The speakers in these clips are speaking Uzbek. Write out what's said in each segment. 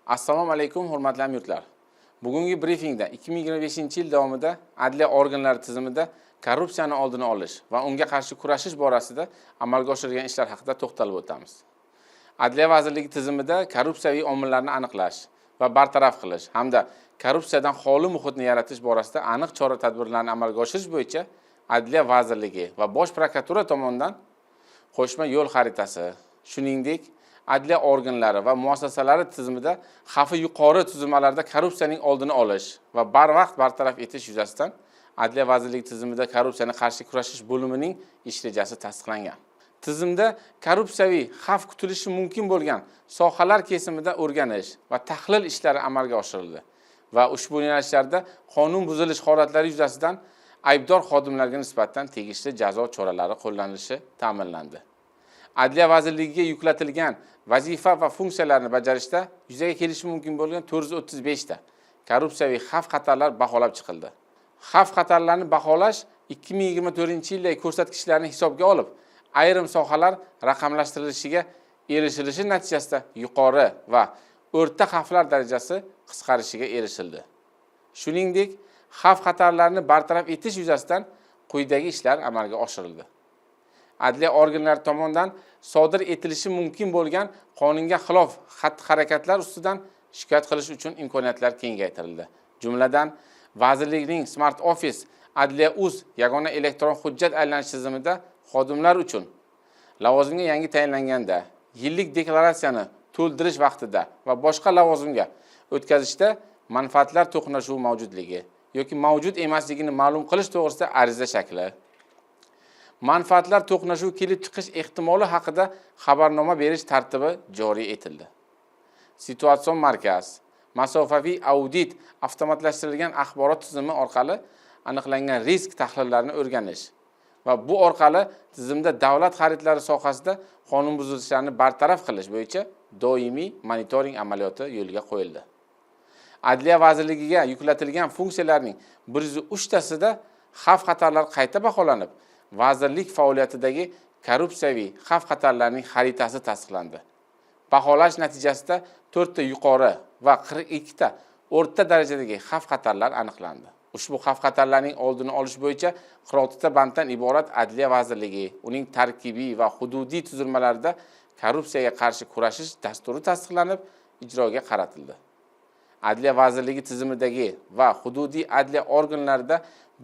Assalomu alaykum, hurmatli hamyurtlar. Bugungi brifingda 2025-yil davomida adliya organlari tizimida korrupsiyani oldini olish va unga qarshi kurashish borasida amalga oshirilgan ishlar haqida to'xtalib o'tamiz. Adliya vazirligi tizimida korrupsiyaviy omillarni aniqlash va bartaraf qilish hamda korrupsiyadan xoli muhitni yaratish borasida aniq chora-tadbirlarni amalga oshirish bo'yicha Adliya vazirligi va Bosh prokuratura tomonidan qo'shma yo'l xaritasi, shuningdek adliya organlari va muassasalari tizimida xavfi yuqori tuzilmalarda korrupsiyaning oldini olish va barvaqt bartaraf etish yuzasidan Adliya vazirligi tizimida korrupsiyani qarshi kurashish bo'limining ish rejasi tasdiqlangan. Tizimda korrupsiyaviy xavf kutilishi mumkin bo'lgan sohalar kesimida o'rganish va tahlil ishlari amalga oshirildi va ushbu yo'nalishlarda qonun buzilish holatlari yuzasidan aybdor xodimlarga nisbatan tegishli jazo choralari qo'llanilishi ta'minlandi. Adliya vazirligiga yuklatilgan vazifa va funksiyalarni bajarishda yuzaga kelishi mumkin bo'lgan 435 ta korrupsiyaviy xavf-xatarlar baholab chiqildi. Xavf-xatarlarni baholash 2024-yildagi ko'rsatkichlarni hisobga olib, ayrim sohalar raqamlashtirilishiga erishilishi natijasida yuqori va o'rta xavflar darajasi qisqarishiga erishildi. Shuningdek, xavf-xatarlarni bartaraf etish yuzasidan quyidagi ishlar amalga oshirildi. Adliya organlari tomonidan sodir etilishi mumkin bo'lgan qonunga xilof xatti-harakatlar ustidan shikoyat qilish uchun imkoniyatlar kengaytirildi. Jumladan, vazirlikning Smart Office Adliya.uz yagona elektron hujjat aylanish tizimida xodimlar uchun lavozimga yangi tayinlanganda, yillik deklaratsiyani to'ldirish vaqtida va boshqa lavozimga o'tkazishda manfaatlar to'qnashuvi mavjudligi yoki mavjud emasligini ma'lum qilish to'g'risida ariza shakli, manfaatlar to'qnashuvi kelib chiqish ehtimoli haqida xabarnoma berish tartibi joriy etildi. Situatsion markaz, masofaviy audit avtomatlashtirilgan axborot tizimi orqali aniqlangan risk tahlillarini o'rganish va bu orqali tizimda davlat xaridlari sohasida qonun buzilishlarni bartaraf qilish bo'yicha doimiy monitoring amaliyoti yo'lga qo'yildi. Adliya vazirligiga yuklatilgan funksiyalarning 103 tasida xavf-xatarlar qayta baholanib, vazirlik faoliyatidagi korrupsiyaviy xavf-xatarlarning xaritasi tasdiqlandi. Baholash natijasida 4 ta yuqori va 42 ta o'rta darajadagi xavf-xatarlar aniqlandi. Ushbu xavf-xatarlarning oldini olish bo'yicha 46 ta banddan iborat Adliya vazirligi uning tarkibiy va hududiy tuzilmalarida korrupsiyaga qarshi kurashish dasturi tasdiqlanib, ijroga qaratildi. Adliya vazirligi tizimidagi va hududiy adliya organlarida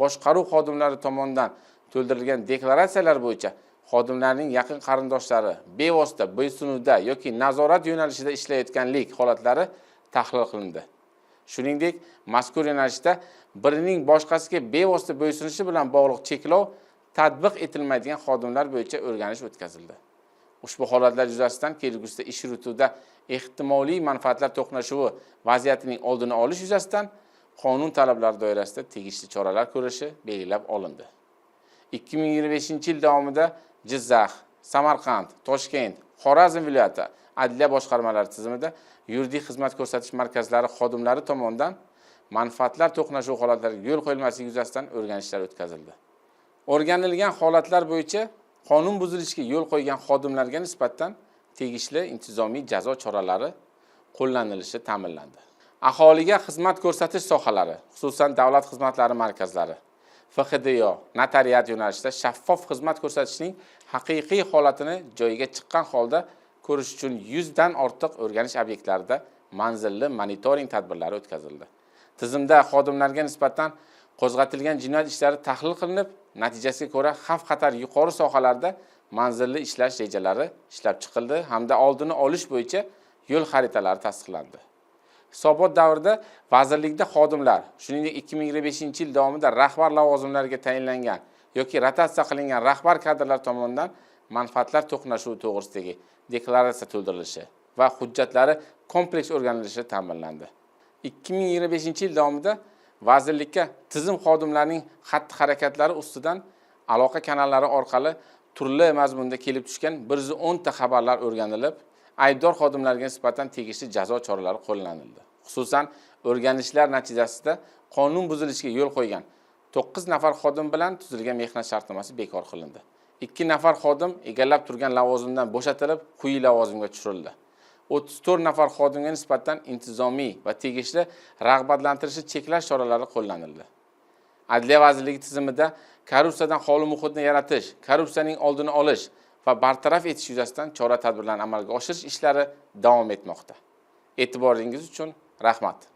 boshqaruv xodimlari tomonidan to'ldirilgan deklaratsiyalar bo'yicha xodimlarning yaqin qarindoshlari bevosita bo'ysunuvda yoki nazorat yo'nalishida ishlayotganlik holatlari tahlil qilindi. Shuningdek, mazkur yo'nalishda birining boshqasiga bevosita bo'ysunishi bilan bog'liq cheklov tatbiq etilmaydigan xodimlar bo'yicha o'rganish o'tkazildi. Ushbu holatlar yuzasidan kelgusida ish yurituvda ehtimoliy manfaatlar to'qnashuvi vaziyatining oldini olish yuzasidan qonun talablari doirasida tegishli choralar ko'rishi belgilab olindi. 2025-yil davomida Jizzax, Samarqand, Toshkent, Xorazm viloyati adliya boshqarmalari tizimida yuridik xizmat ko'rsatish markazlari xodimlari tomonidan manfaatlar to'qnashuvi holatlariga yo'l qo'yilmasligi yuzasidan o'rganishlar o'tkazildi. O'rganilgan holatlar bo'yicha qonun buzilishiga yo'l qo'ygan xodimlarga nisbatan tegishli intizomiy jazo choralari qo'llanilishi ta'minlandi. Aholiga xizmat ko'rsatish sohalari, xususan davlat xizmatlari markazlari, FXDYO, notariat yo'nalishida shaffof xizmat ko'rsatishning haqiqiy holatini joyiga chiqqan holda ko'rish uchun 100 dan ortiq o'rganish obyektlarida manzilli monitoring tadbirlari o'tkazildi. Tizimda xodimlarga nisbatan qo'zg'atilgan jinoyat ishlari tahlil qilinib, natijasiga ko'ra xavf-xatar yuqori sohalarda manzilli ishlash rejalari ishlab chiqildi hamda oldini olish bo'yicha yo'l xaritalari tasdiqlandi. Hisobot davrida vazirlikda xodimlar, shuningdek 2025-yil davomida rahbar lavozimlariga tayinlangan yoki rotatsiya qilingan rahbar kadrlar tomonidan manfaatlar to'qnashuvi to'g'risidagi deklaratsiya to'ldirilishi va hujjatlari kompleks o'rganilishi ta'minlandi. 2025-yil davomida vazirlikka tizim xodimlarining xatti-harakatlari ustidan aloqa kanallari orqali turli mazmunda kelib tushgan 110 ta xabarlar o'rganilib, aybdor xodimlarga nisbatan tegishli jazo choralari qo'llanildi. Xususan, o'rganishlar natijasida qonun buzilishiga yo'l qo'ygan 9 nafar xodim bilan tuzilgan mehnat shartnomasi bekor qilindi. 2 nafar xodim egallab turgan lavozimdan bo'shatilib, quyi lavozimga tushirildi. 34 nafar xodimga nisbatan intizomiy va tegishli rag'batlantirishni cheklash choralari qo'llanildi. Adliya vazirligi tizimida korrupsiyadan xoli muhitni yaratish, korrupsiyaning oldini olish va bartaraf etish yuzasidan chora-tadbirlarni amalga oshirish ishlari davom etmoqda. E'tiboringiz uchun rahmat.